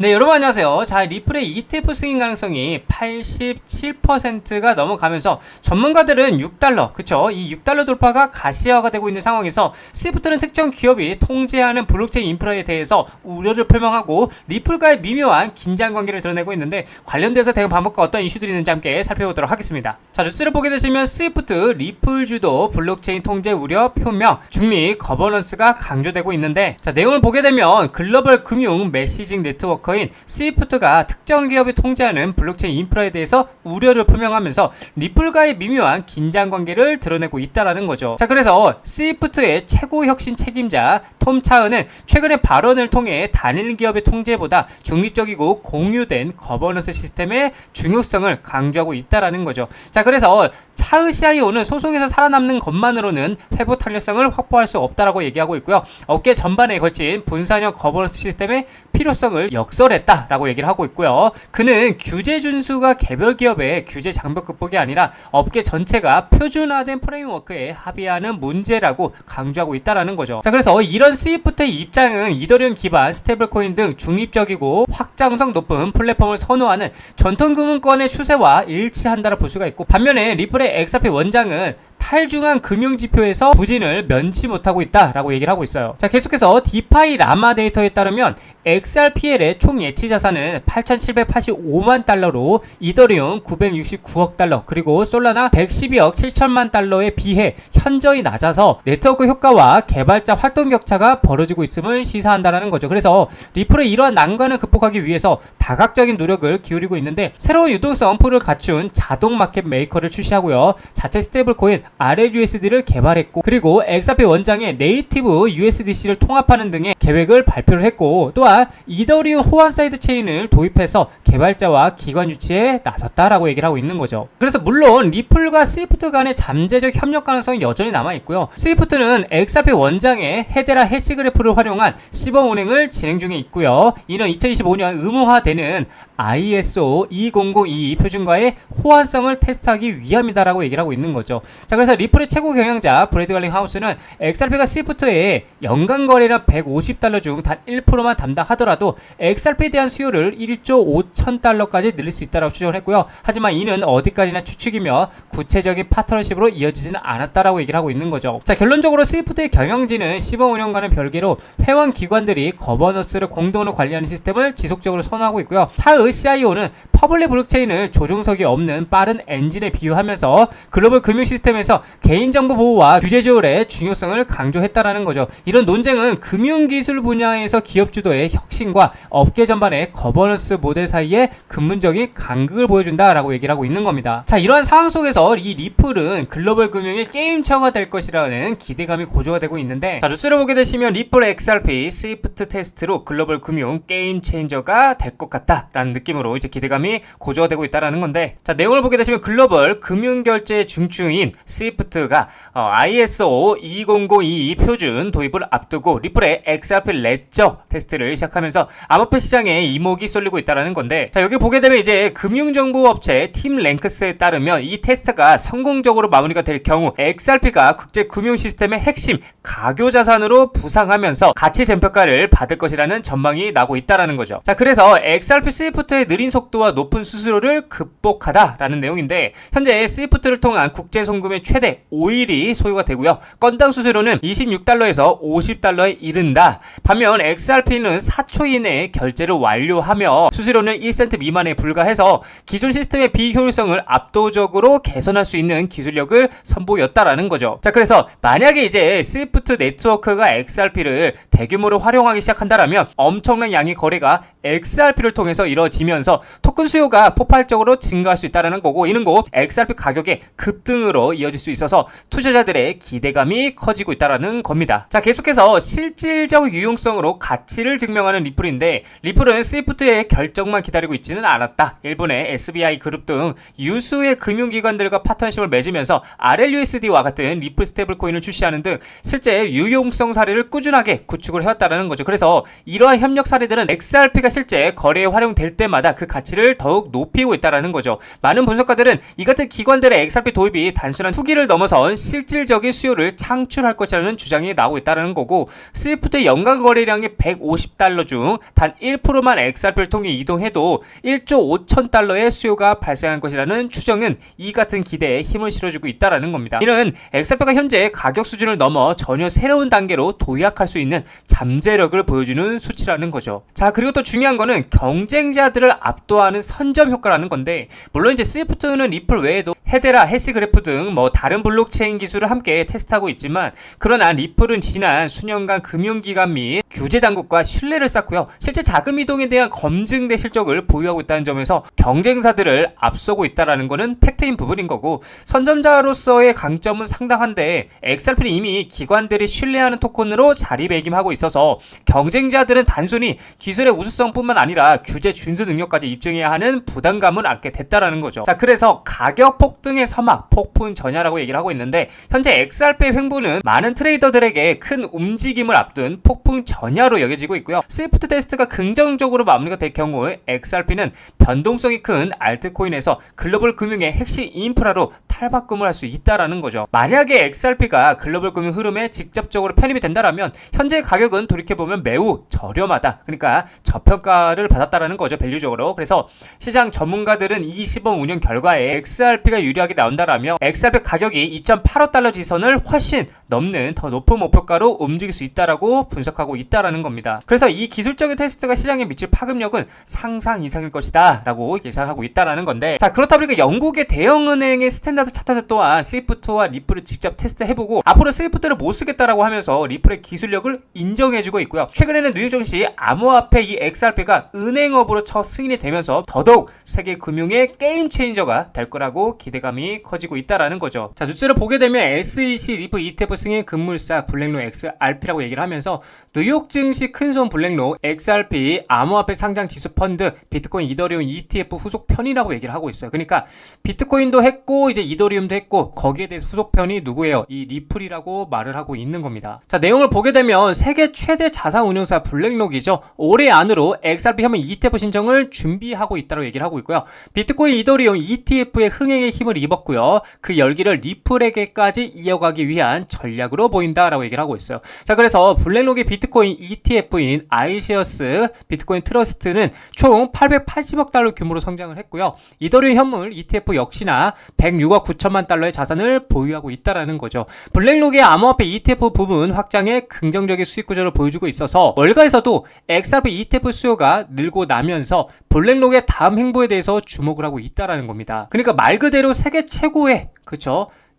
네, 여러분 안녕하세요. 자, 리플의 ETF 승인 가능성이 87%가 넘어가면서 전문가들은 6달러, 그쵸? 이 6달러 돌파가 가시화가 되고 있는 상황에서 스위프트는 특정 기업이 통제하는 블록체인 인프라에 대해서 우려를 표명하고 리플과의 미묘한 긴장 관계를 드러내고 있는데 관련돼서 대응 방법과 어떤 이슈들이 있는지 함께 살펴보도록 하겠습니다. 자, 뉴스를 보게 되시면 스위프트, 리플 주도 블록체인 통제 우려 표명, 중립 거버넌스가 강조되고 있는데 자, 내용을 보게 되면 글로벌 금융 메시징 네트워크 인 스위프트가 특정 기업이 통제하는 블록체인 인프라에 대해서 우려를 표명하면서 리플과의 미묘한 긴장 관계를 드러내고 있다라는 거죠. 자, 그래서 스위프트의 최고 혁신 책임자 톰 차은은 최근에 발언을 통해 단일 기업의 통제보다 중립적이고 공유된 거버넌스 시스템의 중요성을 강조하고 있다라는 거죠. 자, 그래서 차의 CIO는 소송에서 살아남는 것만으로는 회복 탄력성을 확보할 수 없다라고 얘기하고 있고요. 업계 전반에 걸친 분산형 거버넌스 시스템의 필요성을 역설했다라고 얘기를 하고 있고요. 그는 규제 준수가 개별 기업의 규제 장벽 극복이 아니라 업계 전체가 표준화된 프레임워크에 합의하는 문제라고 강조하고 있다라는 거죠. 자, 그래서 이런 스위프트의 입장은 이더리움 기반 스테이블코인 등 중립적이고 확장성 높은 플랫폼을 선호하는 전통금융권의 추세와 일치한다라 볼 수가 있고, 반면에 리플의 XRP 원장은 탈중앙 금융지표에서 부진을 면치 못하고 있다라고 얘기를 하고 있어요. 자, 계속해서 디파이 라마 데이터에 따르면 XRPL의 총 예치 자산은 8,785만 달러로 이더리움 969억 달러, 그리고 솔라나 112억 7천만 달러에 비해 현저히 낮아서 네트워크 효과와 개발자 활동 격차가 벌어지고 있음을 시사한다라는 거죠. 그래서 리플은 이러한 난관을 극복하기 위해서 다각적인 노력을 기울이고 있는데, 새로운 유동성 풀을 갖춘 자동 마켓 메이커를 출시하고요, 자체 스테이블 코인 RLUSD를 개발했고, 그리고 XRP 원장의 네이티브 USDC를 통합하는 등의 계획을 발표를 했고, 또한 이더리움 호환 사이드 체인을 도입해서 개발자와 기관 유치에 나섰다라고 얘기를 하고 있는 거죠. 그래서 물론 리플과 스위프트 간의 잠재적 협력 가능성이 여전히 남아있고요. 스위프트는 XRP 원장의 헤데라 해시 그래프를 활용한 시범 운행을 진행 중에 있고요. 이는 2025년 의무화되는 ISO 20022 표준과의 호환성을 테스트하기 위함이다라고 얘기를 하고 있는 거죠. 자, 그래서 리플의 최고 경영자 브래드 갈링 하우스는 XRP가 스위프트의 연간 거래량 150달러 중 단 1%만 담당하더라도 XRP에 대한 수요를 1조 5천 달러까지 늘릴 수 있다고 추정을 했고요. 하지만 이는 어디까지나 추측이며 구체적인 파트너십으로 이어지지는 않았다라고 얘기를 하고 있는 거죠. 자, 결론적으로 스위프트의 경영진은 시범 운영과는 별개로 회원 기관들이 거버넌스를 공동으로 관리하는 시스템을 지속적으로 선호하고 있고요. 차의 CIO는 퍼블릭 블록체인을 조종석이 없는 빠른 엔진에 비유하면서 글로벌 금융 시스템에서 개인정보 보호와 규제 조율의 중요성을 강조했다라는 거죠. 이런 논쟁은 금융기술 분야에서 기업 주도의 혁신과 업계 전반의 거버넌스 모델 사이에 근본적인 간극을 보여준다라고 얘기를 하고 있는 겁니다. 자, 이러한 상황 속에서 이 리플은 글로벌 금융의 게임처가 될 것이라는 기대감이 고조가 되고 있는데, 자, 뉴스를 보게 되시면 리플 XRP 스위프트 테스트로 글로벌 금융 게임 체인저가 될 것 같다라는 느낌으로 이제 기대감이 고조가 되고 있다라는 건데, 자, 내용을 보게 되시면 글로벌 금융결제 중추인 스위프트가 ISO 20022 표준 도입을 앞두고 리플의 XRP 레저 테스트를 시작하면서 암호화 시장에 이목이 쏠리고 있다라는 건데, 자, 여기 보게 되면 이제 금융정보업체 팀 랭크스에 따르면 이 테스트가 성공적으로 마무리가 될 경우 XRP가 국제 금융 시스템의 핵심 가교 자산으로 부상하면서 가치 쟁평가를 받을 것이라는 전망이 나고 있다라는 거죠. 자, 그래서 XRP 스위프트의 느린 속도와 높은 수수료를 극복하다라는 내용인데, 현재 스위프트를 통한 국제 송금의 최대 5일이 소요가 되고요. 건당 수수료는 26달러에서 50달러에 이른다. 반면 XRP는 4초 이내에 결제를 완료하며 수수료는 1센트 미만에 불과해서 기존 시스템의 비효율성을 압도적으로 개선할 수 있는 기술력을 선보였다라는 거죠. 자, 그래서 만약에 이제 스위프트 네트워크가 XRP를 대규모로 활용하기 시작한다라면 엄청난 양의 거래가 XRP를 통해서 이루어지면서 토큰 수요가 폭발적으로 증가할 수 있다는 거고, 이는 곧 XRP 가격의 급등으로 이어질 수 있어서 투자자들의 기대감이 커지고 있다는 겁니다. 자, 계속해서 실질적 유용성으로 가치를 증명하는 리플인데, 리플은 스위프트의 결정만 기다리고 있지는 않았다. 일본의 SBI 그룹 등 유수의 금융기관들과 파트너십을 맺으면서 RLUSD와 같은 리플 스테이블 코인을 출시하는 등 실제 유용성 사례를 꾸준하게 구축을 해왔다는 거죠. 그래서 이러한 협력 사례들은 XRP가 실제 거래에 활용될 때마다 그 가치를 더욱 높이고 있다는 거죠. 많은 분석가들은 이 같은 기관들의 XRP 도입이 단순한 투기 초기를 넘어선 실질적인 수요를 창출할 것이라는 주장이 나오고 있다는 거고, 스위프트의 연간 거래량이 150달러 중 단 1%만 XRP를 통해 이동해도 1조 5천 달러의 수요가 발생할 것이라는 추정은 이 같은 기대에 힘을 실어주고 있다는 겁니다. 이는 XRP가 현재 가격 수준을 넘어 전혀 새로운 단계로 도약할 수 있는 잠재력을 보여주는 수치라는 거죠. 자, 그리고 또 중요한 거는 경쟁자들을 압도하는 선점 효과라는 건데, 물론 이제 스위프트는 리플 외에도 헤데라, 해시그래프 등 다른 블록체인 기술을 함께 테스트하고 있지만, 그러나 리플은 지난 수년간 금융기관 및 규제 당국과 신뢰를 쌓고요, 실제 자금 이동에 대한 검증된 실적을 보유하고 있다는 점에서 경쟁사들을 앞서고 있다는 것은 팩트인 부분인 거고, 선점자로서의 강점은 상당한데 XRP는 이미 기관들이 신뢰하는 토큰으로 자리매김하고 있어서 경쟁자들은 단순히 기술의 우수성뿐만 아니라 규제 준수 능력까지 입증해야 하는 부담감을 안게 됐다는 거죠. 자, 그래서 가격 폭등의 서막, 폭풍 전야라고 얘기를 하고 있는데, 현재 XRP의 횡보는 많은 트레이더들에게 큰 움직임을 앞둔 폭풍 전야로 여겨지고 있고요. 스위프트 테스트가 긍정적으로 마무리가 될 경우에 XRP는 변동성이 큰 알트코인에서 글로벌 금융의 핵심 인프라로 탈바꿈을 할 수 있다라는 거죠. 만약에 XRP가 글로벌 금융 흐름에 직접적으로 편입이 된다라면 현재 가격은 돌이켜보면 매우 저렴하다, 그러니까 저평가를 받았다라는 거죠, 밸류적으로. 그래서 시장 전문가들은 이 시범 운영 결과에 XRP가 유리하게 나온다라며 XRP 가격이 2.85달러 지선을 훨씬 넘는 더 높은 목표가로 움직일 수 있다라고 분석하고 있다라는 겁니다. 그래서 이 기술적인 테스트가 시장에 미칠 파급력은 상상 이상일 것이다 라고 예상하고 있다라는 건데, 자, 그렇다 보니까 영국의 대형은행의 스탠다드 차트들 또한 스위프트와 리플을 직접 테스트해보고 앞으로 스위프트를 못 쓰겠다라고 하면서 리플의 기술력을 인정해주고 있고요. 최근에는 뉴욕 증시 암호화폐 이 XRP가 은행업으로 첫 승인이 되면서 더더욱 세계 금융의 게임 체인저가 될 거라고 기대감이 커지고 있다라는 거죠. 자, 뉴스를 보게 되면 SEC 리플 ETF 승인 급물사 블랙록 XRP라고 얘기를 하면서 뉴욕 증시 큰손 블랙록 XRP 암호화폐 상장 지수 펀드 비트코인 이더리움 ETF 후속 편이라고 얘기를 하고 있어요. 그러니까 비트코인도 했고 이제 이더리움도 했고 거기에 대해 후속 편이 누구예요? 이 리플이라고 말을 하고 있는 겁니다. 자, 내용을 보게 되면 세계 최대 자산 운용사 블랙록이죠. 올해 안으로 XRP 혐의 ETF 신청을 준비하고 있다고 얘기를 하고 있고요. 비트코인 이더리움 ETF의 흥행에 힘을 입었고요. 그 열기를 리플에게까지 이어가기 위한 전략으로 보인다라고 얘기를 하고 있어요. 자, 그래서 블랙록의 비트코인 ETF인 아이셰어스 비트코인 트러스트는 총 880억 달러 규모로 성장을 했고요. 이더리움 현물 ETF 역시나 106억 9천만 달러의 자산을 보유하고 있다라는 거죠. 블랙록의 암호화폐 ETF 부분 확장에 긍정적인 수익 구조를 보여주고 있어서 월가에서도 XRP ETF 수요가 늘고 나면서 블랙록의 다음 행보에 대해서 주목을 하고 있다라는 겁니다. 그러니까 말 그대로 세계 최고의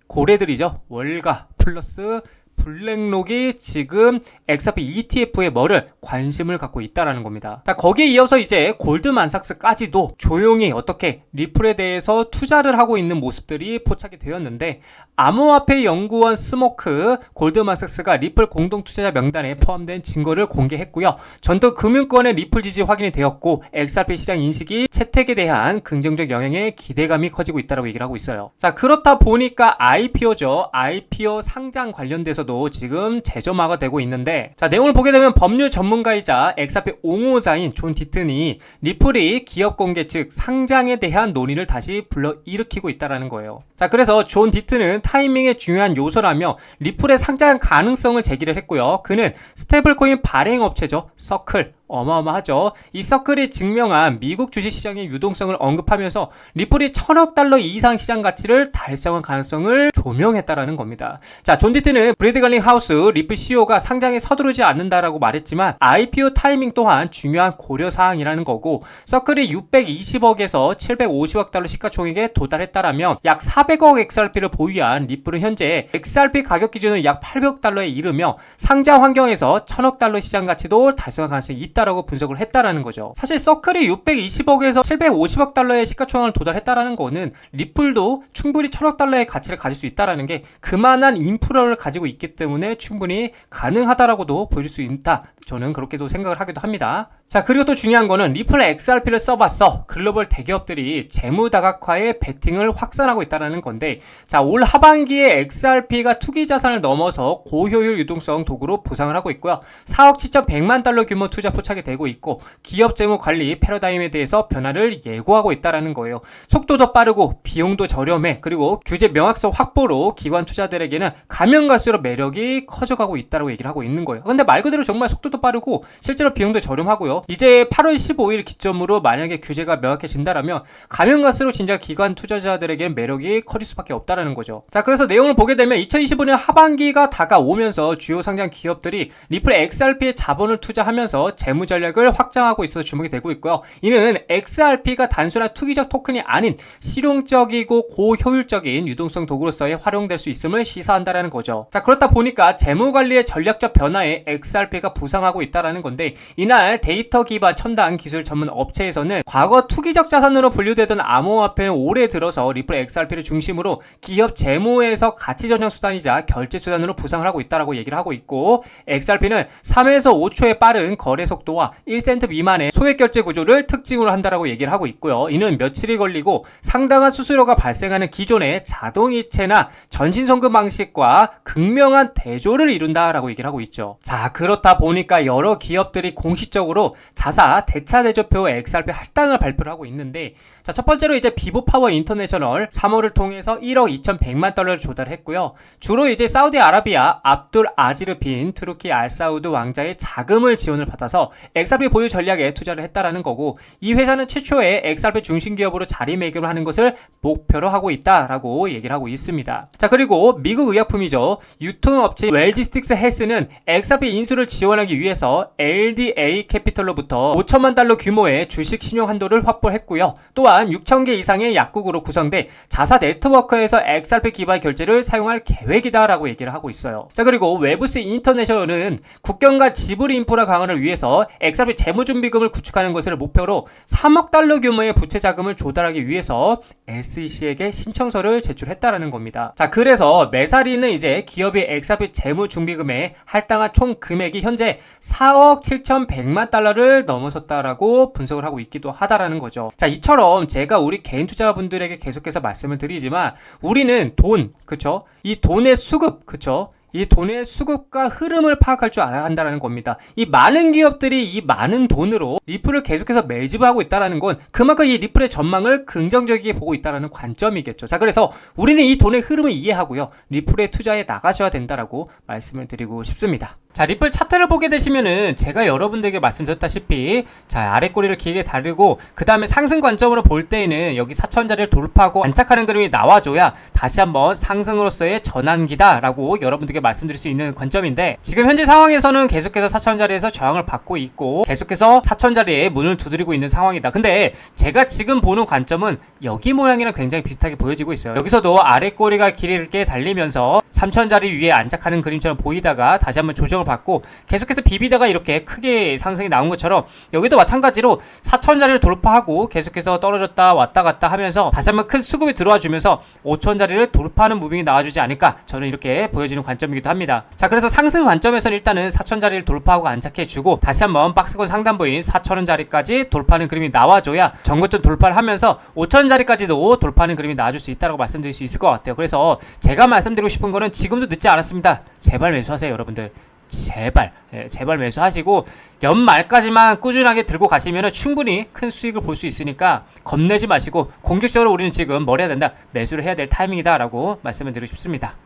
고래들이죠. 월가 플러스 블랙록이 지금 XRP ETF에 뭐를 관심을 갖고 있다라는 겁니다. 자, 거기에 이어서 이제 골드만삭스까지도 조용히 어떻게 리플에 대해서 투자를 하고 있는 모습들이 포착이 되었는데, 암호화폐 연구원 스모크 골드만삭스가 리플 공동 투자자 명단에 포함된 증거를 공개했고요. 전통 금융권의 리플 지지 확인이 되었고 XRP 시장 인식이 채택에 대한 긍정적 영향에 기대감이 커지고 있다고 얘기를 하고 있어요. 자, 그렇다 보니까 IPO죠. IPO 상장 관련돼서도 지금 재점화가 되고 있는데, 자, 내용을 보게 되면 법률 전문가이자 XRP 옹호자인 존 디튼이 리플이 기업 공개 즉 상장에 대한 논의를 다시 불러일으키고 있다는 거예요. 자, 그래서 존 디튼은 타이밍의 중요한 요소라며 리플의 상장 가능성을 제기를 했고요. 그는 스테이블코인 발행 업체죠. 서클, 어마어마하죠. 이 서클이 증명한 미국 주식시장의 유동성을 언급하면서 리플이 1000억 달러 이상 시장 가치를 달성한 가능성을 조명했다라는 겁니다. 자, 존 디튼은 브래드 갈링 하우스 리플 CEO가 상장에 서두르지 않는다라고 말했지만 IPO 타이밍 또한 중요한 고려사항이라는 거고, 서클이 620억에서 750억 달러 시가총액에 도달했다라면 약 400억 XRP를 보유한 리플은 현재 XRP 가격 기준은 약 800억 달러에 이르며 상장 환경에서 1000억 달러 시장 가치도 달성할 가능성이 있다 라고 분석을 했다라는 거죠. 사실 서클이 620억에서 750억 달러의 시가총액을 도달했다라는 거는 리플도 충분히 1000억 달러의 가치를 가질 수 있다라는 게 그만한 인프라를 가지고 있기 때문에 충분히 가능하다라고도 보여줄 수 있다. 저는 그렇게도 생각을 하기도 합니다. 자, 그리고 또 중요한 거는 리플 XRP를 써봤어. 글로벌 대기업들이 재무 다각화에 베팅을 확산하고 있다는 건데, 자, 올 하반기에 XRP가 투기 자산을 넘어서 고효율 유동성 도구로 부상을 하고 있고요. 4억 7,100만 달러 규모 투자 포착이 되고 있고, 기업 재무 관리 패러다임에 대해서 변화를 예고하고 있다는 거예요. 속도도 빠르고 비용도 저렴해. 그리고 규제 명확성 확보로 기관 투자들에게는 가면 갈수록 매력이 커져가고 있다고 얘기를 하고 있는 거예요. 근데 말 그대로 정말 속도도 빠르고 실제로 비용도 저렴하고요. 이제 8월 15일 기점으로 만약에 규제가 명확해진다라면 가면 갈수록 진짜 기관 투자자들에게는 매력이 커질 수밖에 없다라는 거죠. 자, 그래서 내용을 보게 되면 2025년 하반기가 다가오면서 주요 상장 기업들이 리플 XRP에 자본을 투자하면서 재무 전략을 확장하고 있어서 주목이 되고 있고요. 이는 XRP가 단순한 투기적 토큰이 아닌 실용적이고 고효율적인 유동성 도구로서의 활용될 수 있음을 시사한다라는 거죠. 자, 그렇다 보니까 재무 관리의 전략적 변화에 XRP가 부상하고 있다라는 건데, 이날 데이터 기반 첨단 기술 전문 업체에서는 과거 투기적 자산으로 분류되던 암호화폐는 올해 들어서 리플 XRP를 중심으로 기업 재무에서 가치 전환 수단이자 결제 수단으로 부상을 하고 있다라고 얘기를 하고 있고, XRP는 3에서 5초의 빠른 거래 속도와 1센트 미만의 소액 결제 구조를 특징으로 한다라고 얘기를 하고 있고요. 이는 며칠이 걸리고 상당한 수수료가 발생하는 기존의 자동이체나 전신송금 방식과 극명한 대조를 이룬다라고 얘기를 하고 있죠. 자, 그렇다 보니까 여러 기업들이 공식적으로 자사 대차 대조표 XRP 할당을 발표를 하고 있는데, 자, 첫 번째로 이제 비보파워 인터내셔널 3호를 통해서 1억 2,100만 달러를 조달했고요. 주로 이제 사우디아라비아 압둘 아지르 빈 투르키 알사우드 왕자의 자금을 지원을 받아서 XRP 보유 전략에 투자를 했다라는 거고, 이 회사는 최초의 XRP 중심 기업으로 자리매김을 하는 것을 목표로 하고 있다라고 얘기를 하고 있습니다. 자, 그리고 미국 의약품이죠. 유통업체 웰지스틱스 헬스는 XRP 인수를 지원하기 위해서 LDA 캐피털로부터 5천만 달러 규모의 주식 신용 한도를 확보했고요. 또한 6,000개 이상의 약국으로 구성돼 자사 네트워크에서 XRP 기반 결제를 사용할 계획이다라고 얘기를 하고 있어요. 자, 그리고 웨브스 인터내셔널은 국경과 지불 인프라 강화를 위해서 XRP 재무준비금을 구축하는 것을 목표로 3억 달러 규모의 부채 자금을 조달하기 위해서 SEC에게 신청서를 제출했다라는 겁니다. 자, 그래서 메사리는 이제 기업이 XRP 재무준비금에 할당한 총 금액이 현재 4억 7,100만 달러를 넘어섰다라고 분석을 하고 있기도 하다라는 거죠. 자, 이처럼 제가 우리 개인 투자자분들에게 계속해서 말씀을 드리지만, 우리는 돈, 그쵸? 이 돈의 수급, 그쵸? 이 돈의 수급과 흐름을 파악할 줄 알아야 한다는 겁니다. 이 많은 기업들이 이 많은 돈으로 리플을 계속해서 매집하고 있다는 건 그만큼 이 리플의 전망을 긍정적이게 보고 있다는 관점이겠죠. 자, 그래서 우리는 이 돈의 흐름을 이해하고요, 리플에 투자해 나가셔야 된다라고 말씀을 드리고 싶습니다. 자, 리플 차트를 보게 되시면은 제가 여러분들에게 말씀드렸다시피, 자, 아래 꼬리를 길게 다르고 그 다음에 상승 관점으로 볼 때에는 여기 4,000자리를 돌파하고 안착하는 그림이 나와줘야 다시 한번 상승으로서의 전환기다 라고 여러분들께 말씀드릴 수 있는 관점인데, 지금 현재 상황에서는 계속해서 4,000자리에서 저항을 받고 있고 계속해서 4,000자리에 문을 두드리고 있는 상황이다. 근데 제가 지금 보는 관점은 여기 모양이랑 굉장히 비슷하게 보여지고 있어요. 여기서도 아래 꼬리가 길게 달리면서 3,000자리 위에 안착하는 그림처럼 보이다가 다시 한번 조정을 받고 계속해서 비비다가 이렇게 크게 상승이 나온 것처럼, 여기도 마찬가지로 4,000자리를 돌파하고 계속해서 떨어졌다 왔다 갔다 하면서 다시 한번 큰 수급이 들어와 주면서 5,000자리를 돌파하는 무빙이 나와주지 않을까, 저는 이렇게 보여지는 관점이기도 합니다. 자, 그래서 상승 관점에서는 일단은 4,000자리를 돌파하고 안착해주고 다시 한번 박스권 상단부인 4,000원자리까지 돌파하는 그림이 나와줘야 전고점 돌파를 하면서 5,000자리까지도 돌파하는 그림이 나와줄 수 있다고 말씀드릴 수 있을 것 같아요. 그래서 제가 말씀드리고 싶은 거는 지금도 늦지 않았습니다. 제발 매수하세요, 여러분들. 제발 매수하시고 연말까지만 꾸준하게 들고 가시면 충분히 큰 수익을 볼 수 있으니까 겁내지 마시고 공격적으로 우리는 지금 뭘 해야 된다? 매수를 해야 될 타이밍이다 라고 말씀을 드리고 싶습니다.